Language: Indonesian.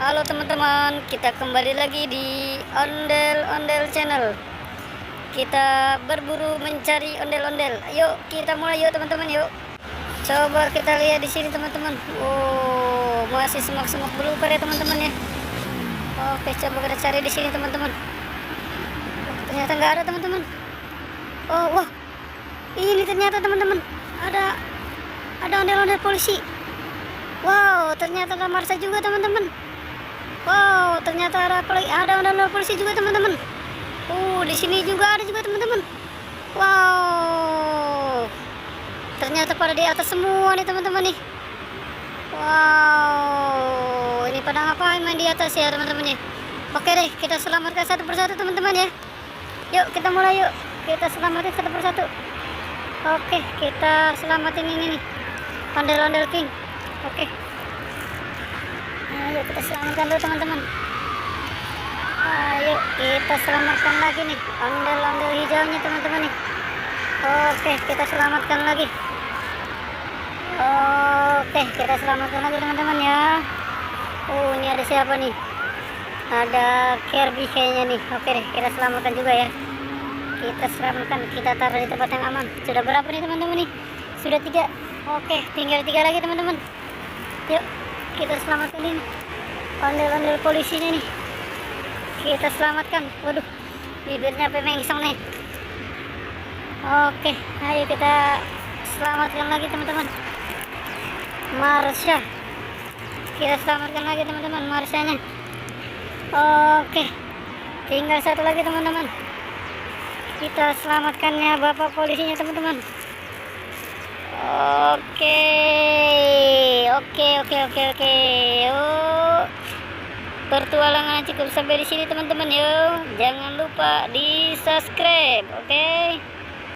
Halo teman-teman, kita kembali lagi di Ondel-Ondel Channel. Kita berburu mencari ondel-ondel. Yuk, kita mulai yuk teman-teman yuk. Coba kita lihat di sini teman-teman. Oh, masih semak-semak belukar ya teman-teman ya. Oke, coba kita cari di sini teman-teman. Ternyata nggak ada teman-teman. Oh, wah. Ini ternyata teman-teman ada ondel-ondel polisi. Wow, ternyata ada Marsa juga teman-teman. Wow, ternyata ada ondel-ondel polisi juga teman-teman. Di sini juga ada juga teman-teman. Wow, ternyata pada di atas semua nih teman-teman nih. Wow, ini pada ngapain main di atas ya teman-teman ya. Oke deh, kita selamatkan satu persatu teman-teman ya. Yuk kita mulai yuk, kita selamatin satu persatu. Oke, kita selamatin ini nih, ondel-ondel king. Oke, ayo kita selamatkan dulu teman-teman. Ayo kita selamatkan lagi nih ondel-ondel hijaunya teman-teman nih. Oke, kita selamatkan lagi. Oke, kita selamatkan lagi teman-teman ya. Ini ada siapa nih? Ada Kirby kayaknya nih. Oke deh, kita selamatkan juga ya. Kita selamatkan, kita taruh di tempat yang aman. Sudah berapa nih teman-teman nih? Sudah 3. Oke, tinggal 3 lagi teman-teman. Yuk kita selamatkan ini ondel-ondel polisinya nih. Kita selamatkan. Waduh, bibirnya pemengsong nih. Oke, ayo kita selamatkan lagi teman-teman. Marsha, kita selamatkan lagi teman-teman Marshanya. Oke, tinggal satu lagi teman-teman. Kita selamatkannya bapak polisinya teman-teman. Oke. Yuk, pertualangan cukup sampai di sini teman-teman. Yuk, jangan lupa di subscribe. Oke.